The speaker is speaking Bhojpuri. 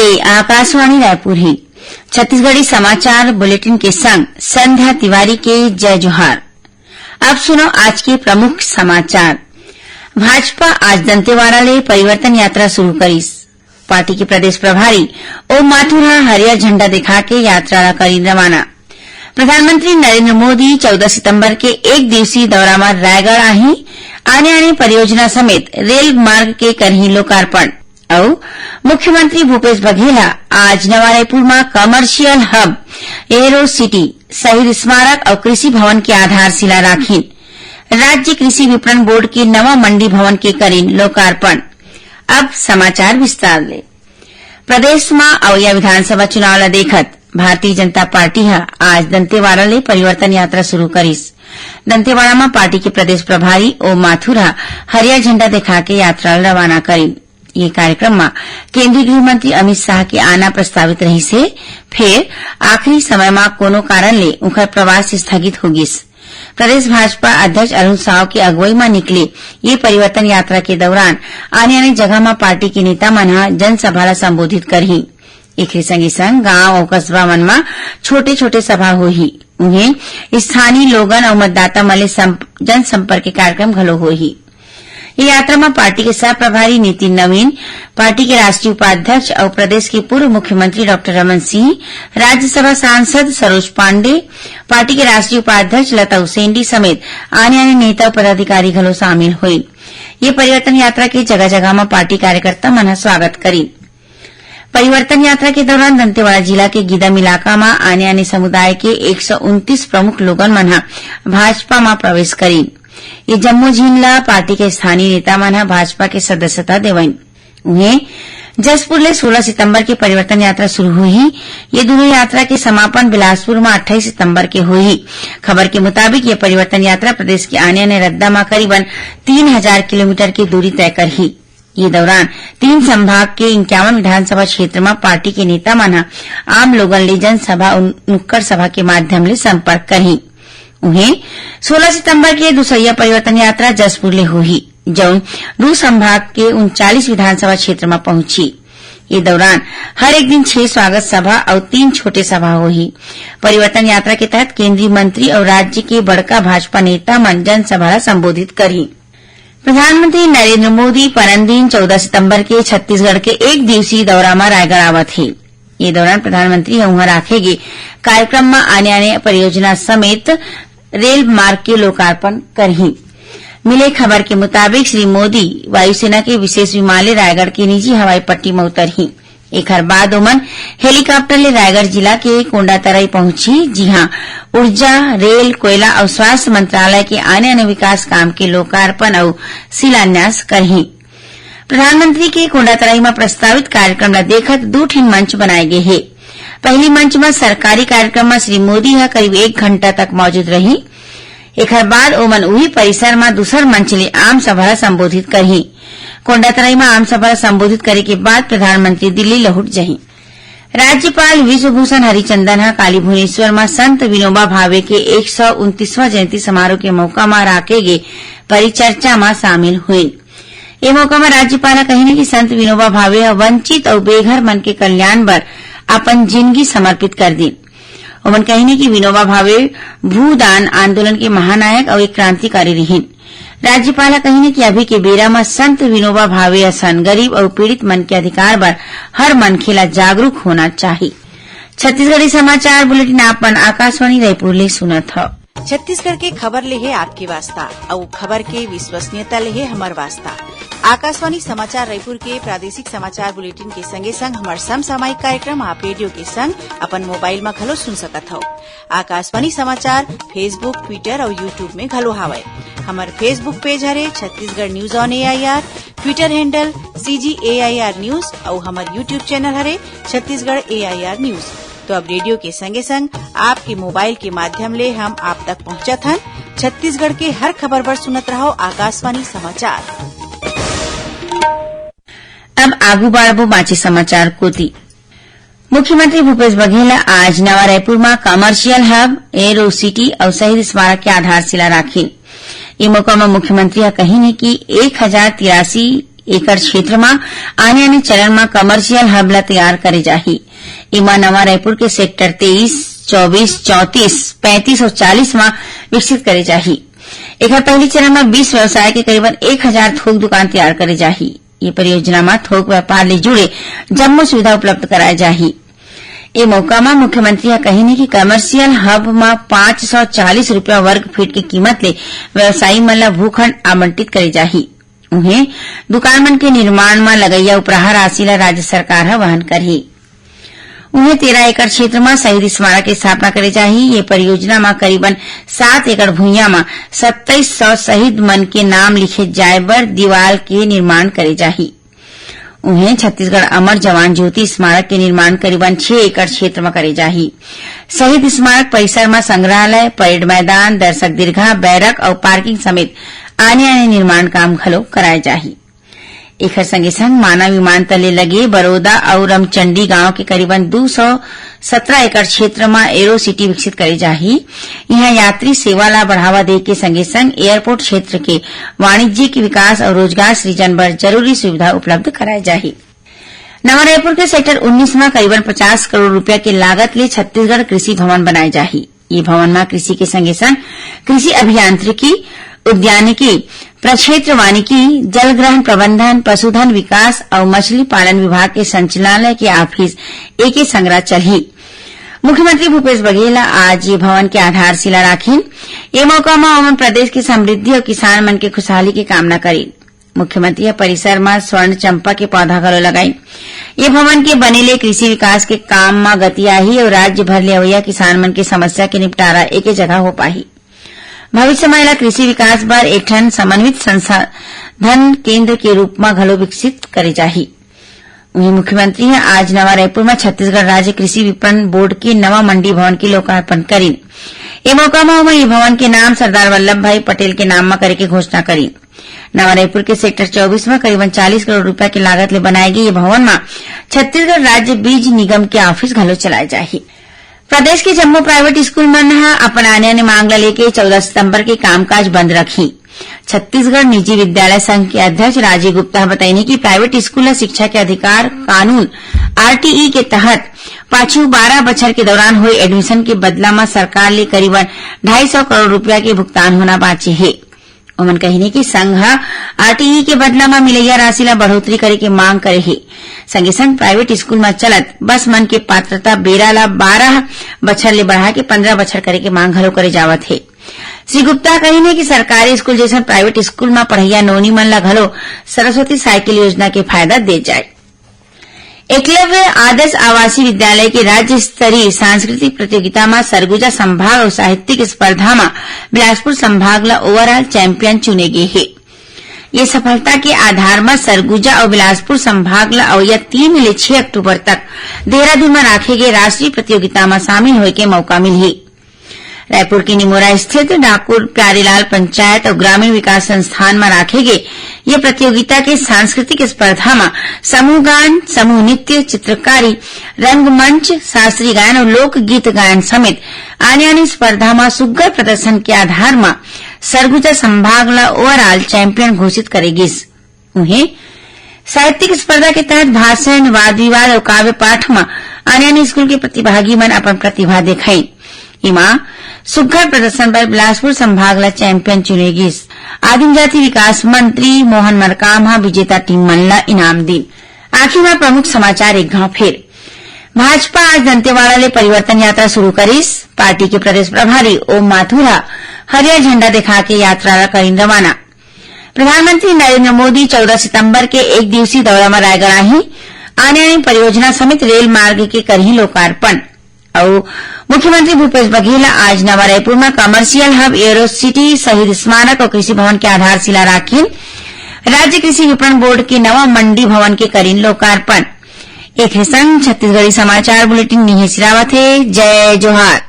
ये आकाशवाणी रायपुर है। छत्तीसगढ़ी समाचार बुलेटिन के संग संध्या तिवारी के जय जोहार। अब सुनो आज के प्रमुख समाचार। भाजपा आज दंतेवाड़ा ले परिवर्तन यात्रा शुरू करीस। पार्टी के प्रदेश प्रभारी ओम माथुर हरियर झंडा दिखा के यात्रा करी रवाना। प्रधानमंत्री नरेंद्र मोदी 14 सितंबर के एक दिवसीय दौरा में रायगढ़ आने परियोजना समेत रेल मार्ग के करही लोकार्पण। और मुख्यमंत्री भूपेश बघेल आज नवा रायपुर में कमर्शियल हब एरो सिटी शहीद स्मारक और कृषि भवन के आधारशिला राखीन। राज्य कृषि विपणन बोर्ड के नवा मंडी भवन के करीन लोकार्पण। अब समाचार विस्तार ले। प्रदेश में अवैया विधानसभा चुनाव ला देखत भारतीय जनता पार्टी आज दंतेवाड़ा ले परिवर्तन यात्रा शुरू करीस। दंतेवाड़ा में पार्टी के प्रदेश प्रभारी ओम माथुर हरियर झंडा दिखा के यात्रा रवाना करीन। ये कार्यक्रम में केंद्रीय गृह मंत्री अमित शाह के आना प्रस्तावित रही से फिर आखिरी समय में कोनो कारण ले उनका प्रवास स्थगित हो गिस। प्रदेश भाजपा अध्यक्ष अरुण साव की अगुवाई में निकले ये परिवर्तन यात्रा के दौरान आने जगह में पार्टी के नेता मन जनसभा ला संबोधित करही। एक संगे संग गांव और कस्बा मन में छोटे छोटे सभा होही। उन्हें स्थानीय लोगन और मतदाता मन ले जनसंपर्क के कार्यक्रम घलो होही। ये यात्रा में पार्टी के सह प्रभारी नितिन नवीन, पार्टी के राष्ट्रीय उपाध्यक्ष और प्रदेश के पूर्व मुख्यमंत्री डॉक्टर रमन सिंह, राज्यसभा सांसद सरोज पांडे, पार्टी के राष्ट्रीय उपाध्यक्ष लता उसेंडी समेत आने नेता और पदाधिकारी घलो शामिल हुए। ये परिवर्तन यात्रा के जगह जगह में पार्टी कार्यकर्ता मन स्वागत करी। परिवर्तन यात्रा के दौरान दंतेवाड़ा जिला के गिदम इलाका में आने समुदाय के 129 प्रमुख लोगन मन भाजपा में प्रवेश करी। ये जम्मू झीनला पार्टी के स्थानीय नेता मन भाजपा के सदस्यता देवइन। उन्हें जसपुर ले 16 सितंबर की परिवर्तन यात्रा शुरू हुई। ये दोनों यात्रा के समापन बिलासपुर में 28 सितंबर के हुई। खबर के मुताबिक ये परिवर्तन यात्रा प्रदेश के आने रद्दा में करीबन 3000 किलोमीटर की दूरी तय करही। ये दौरान 3 संभाग के 51 विधानसभा क्षेत्र में पार्टी के नेता मन आम लोगन ले जनसभा और नुक्कड़ सभा के माध्यम ले संपर्क करही। उन्हें 16 सितंबर के दूसरिया परिवर्तन यात्रा जसपुर ले हुई, जौन 2 संभाग के 39 विधानसभा क्षेत्र में पहुंची। ये दौरान हर एक दिन 6 स्वागत सभा और 3 छोटे सभा हुई। परिवर्तन यात्रा के तहत केंद्रीय मंत्री और राज्य के बड़का भाजपा नेता मन जनसभा संबोधित करी। प्रधानमंत्री नरेंद्र मोदी परमदिन 14 सितंबर के छत्तीसगढ़ के एक दिवसीय दौरा में रायगढ़ आवत है। ये दौरान प्रधानमंत्री वहां राखेगे कार्यक्रम में आने परियोजना समेत रेल मार्ग के लोकार्पण करही। मिले खबर के मुताबिक श्री मोदी वायुसेना के विशेष विमान ले रायगढ़ के निजी हवाई पट्टी में उतरही। एक बाद ओमन हेलीकॉप्टर ले रायगढ़ जिला के कोंडातराई पहुंची, जहां ऊर्जा, रेल, कोयला और स्वास्थ्य मंत्रालय के आने विकास काम के लोकार्पण और शिलान्यास करही। प्रधानमंत्री के कोंडातराई में प्रस्तावित कार्यक्रम ला देखत 2 ठिन मंच बनाए गए हैं। पहली मंच में सरकारी कार्यक्रम में श्री मोदी करीब 1 घंटा तक मौजूद रही। एक बाद ओमन उही परिसर में दूसर मंच ले आम सभा संबोधित करही। कोंडातराई में आम सभा संबोधित करे के बाद प्रधानमंत्री दिल्ली लौट जाही। राज्यपाल विश्वभूषण हरिचंदन काली भुवनेश्वर में संत विनोबा भावे के 129वां जयंती समारोह के मौका में राखेगे परिचर्चा में शामिल हुए। ये मौका में राज्यपाल कही कि संत विनोबा भावे वंचित और बेघर मन के कल्याण बर अपन जिंदगी समर्पित कर दी। उमन कही कि विनोबा भावे भूदान आंदोलन के महानायक और एक क्रांतिकारी रहीन। राज्यपाल कही कि अभी के बेरा में संत विनोबा भावे असन गरीब और पीड़ित मन के अधिकार बर हर मनखे ला जागरूक होना चाहिए। छत्तीसगढ़ी समाचार बुलेटिन आपन आकाशवाणी रायपुर ले सुनत ह। छत्तीसगढ़ के खबर ले है आपके वास्ता और खबर के विश्वसनीयता ले है हमार वास्ता। आकाशवाणी समाचार रायपुर के प्रादेशिक समाचार बुलेटिन के संगे संग हमार समसामयिक कार्यक्रम आप रेडियो के संग अपन मोबाइल में घलो सुन सकत हो। आकाशवाणी समाचार फेसबुक, ट्विटर और यूट्यूब में घलो हावय। हमार फेसबुक पेज हरे Chhattisgarh news on AIR, Twitter handle CGAIR news और हमार यूट्यूब चैनल हरे छत्तीसगढ़ AIR न्यूज। तो अब रेडियो के संगे संग आपके मोबाइल के माध्यम ले हम आप तक पहुंचत हन। छत्तीसगढ़ के हर खबर पर सुनत रहो आकाशवाणी समाचार। अब आगू बाढ़बो बाँचे समाचार कोती। मुख्यमंत्री भूपेश बघेल आज नवा रायपुर में कमर्शियल हब एरो सिटी और शहीद स्मारक के आधारशिला राखी। ये मौका में मुख्यमंत्री कही कि 1083 एकड़ क्षेत्र में आने आने चरण में कमर्शियल हब ला तैयार करे जाही। इमा नवा रायपुर के सेक्टर 23, 24, 34, 35 और 40 में विकसित करे जाही। एक पहली चरण में 20 व्यवसाय के करीबन 1000 थोक दुकान तैयार करे जाही। ये परियोजना में थोक व्यापार ले जुड़े जम्मो सुविधा उपलब्ध कराए जाही। ये मौका में मुख्यमंत्री कही कि कमर्शियल हब में 540 रुपया वर्ग फीट की कीमत ले व्यवसायी मन ला भूखंड आवंटित करे जाही। उन्हें दुकान मन के निर्माण में लगैया उपराहा राशि ला राज्य सरकार वहन करही। उन्हें 13 एकड़ क्षेत्र में शहीद स्मारक की स्थापना करे जाही। ये परियोजना में करीबन 7 एकड़ भूइया में 2700 शहीद मन के नाम लिखे जाए बर दीवाल के निर्माण करे जाही। उन्हें छत्तीसगढ़ अमर जवान ज्योति स्मारक के निर्माण करीबन 6 एकड़ क्षेत्र में करे जाही। शहीद स्मारक परिसर में संग्रहालय, परेड मैदान, दर्शक दीर्घा, बैरक और पार्किंग समेत आने आने निर्माण काम घलो कराए जाही। एक संगे संग माना विमानतल ले लगे बरोदा और रमचंडी गांव के करीबन 217 एकड़ क्षेत्र में एरो सिटी विकसित करे जाही। यहां यात्री सेवा ला बढ़ावा दे के संगे संग एयरपोर्ट क्षेत्र के वाणिज्यिक विकास और रोजगार सृजन बर जरूरी सुविधा उपलब्ध कराए जाही। नवा रायपुर के सेक्टर 19 में करीबन 50 करोड़ रुपया के लागत ले छत्तीसगढ़ कृषि भवन बनाए जाही। ये भवन में कृषि के संगे संग कृषि अभियांत्रिकी, उद्यानिकी, प्रक्षेत्र वानिकी, जलग्रहण प्रबंधन, पशुधन विकास और मछली पालन विभाग के संचालनालय के ऑफिस एक संग्रह चलही। मुख्यमंत्री भूपेश बघेल आज ये भवन के आधारशिला राखीन। ये मौका में उन्होंने प्रदेश की समृद्धि और किसान मन के खुशहाली की कामना करी। मुख्यमंत्री परिसर में स्वर्ण चंपा के पौधा घलो लगाई। ये भवन के बनेले कृषि विकास के काम में गति आही और राज्य भर ले अवैया किसान मन के समस्या के निपटारा एक जगह हो पाही। भविष्य में कृषि विकास बर एक ठन समन्वित संसाधन केंद्र के रूप में घलो विकसित करे जाही। वहीं मुख्यमंत्री ने आज नवा रायपुर में छत्तीसगढ़ राज्य कृषि विपणन बोर्ड के नवा मंडी भवन की लोकार्पण करी। ये मौका में ये भवन के नाम सरदार वल्लभ भाई पटेल के नाम में करे के घोषणा करी। नवा रायपुर के सेक्टर 24 में करीबन 40 करोड़ रुपया की लागत ले बनाए गए ये भवन में छत्तीसगढ़ राज्य बीज निगम के ऑफिस घलो चलाए जाही। प्रदेश के जम्मू प्राइवेट स्कूल मन अपन आने मांग ला लेके 14 सितंबर के कामकाज बंद रखी। छत्तीसगढ़ निजी विद्यालय संघ के अध्यक्ष राजीव गुप्ता बताइने कि प्राइवेट स्कूल शिक्षा के अधिकार कानून आरटीई के तहत पाछू 12 बछर के दौरान हुए एडमिशन के बदला में सरकार ले करीबन 250 करोड़ रुपया के भुगतान होना बाकी है। उन्होंने कही कि संघ आरटीई के बदला में मिलैया राशि ला बढ़ोतरी करे के मांग करे है। संगे संग प्राइवेट स्कूल में चलत बस मन के पात्रता बेरा ला 12 बछर ले बढ़ा के 15 बछर करे के मांग घलो करे जावत है। श्री गुप्ता कही कि सरकारी स्कूल जैसे प्राइवेट स्कूल में पढ़ैया नोनी मन ला घलो सरस्वती साइकिल योजना के फायदा दे जाए। एकलव्य आदर्श आवासीय विद्यालय के राज्य स्तरीय सांस्कृतिक प्रतियोगिता में सरगुजा संभाग और साहित्यिक स्पर्धा में बिलासपुर संभाग ला ओवरऑल चैंपियन चुने गए है। ये सफलता के आधार में सरगुजा और बिलासपुर संभाग ला अवैया 3 ले 6 अक्टूबर तक देहरादून में राखे गए राष्ट्रीय प्रतियोगिता में शामिल होने के मौका मिली। रायपुर के निमोरा स्थित डाकुर प्यारेलाल पंचायत और ग्रामीण विकास संस्थान में राखे गए ये प्रतियोगिता के सांस्कृतिक स्पर्धा में समूह गान, समूह नृत्य, चित्रकारी, रंगमंच, शास्त्रीय गायन और लोकगीत गायन समेत आने आने स्पर्धा में सुघ्घर प्रदर्शन के आधार में सरगुजा संभाग ला ओवरऑल चैंपियन घोषित करेगी। उन्हें साहित्यिक स्पर्धा के तहत भाषण, वाद विवाद और काव्य पाठ में आने आने स्कूल के प्रतिभागी मन अपन प्रतिभा दिखाई। इमा सुघ्घर प्रदर्शन पर बिलासपुर संभाग ला चैंपियन चुनेगी। आदिम जाति विकास मंत्री मोहन मरकाम विजेता टीम मन ला इनाम दी। आखिर में प्रमुख समाचार एक घाव फिर। भाजपा आज दंतेवाड़ा ले परिवर्तन यात्रा शुरू करीस। पार्टी के प्रदेश प्रभारी ओम माथुरा हरियर झंडा दिखा के यात्रा ला करीन रवाना। प्रधानमंत्री नरेंद्र मोदी 14 सितंबर के एक दिवसीय दौरा में रायगढ़ आही। आने आने परियोजना समेत रेल मार्ग के करही लोकार्पण। और मुख्यमंत्री भूपेश बघेल आज नवा रायपुर में कमर्शियल हब एरो सिटी, शहीद स्मारक और कृषि भवन के आधारशिला राखी। राज्य कृषि विपणन बोर्ड के नवा मंडी भवन के करीन लोकार्पण। एक संग छत्तीसगढ़ी समाचार बुलेटिन निहे सिरावत है। जय जोहार।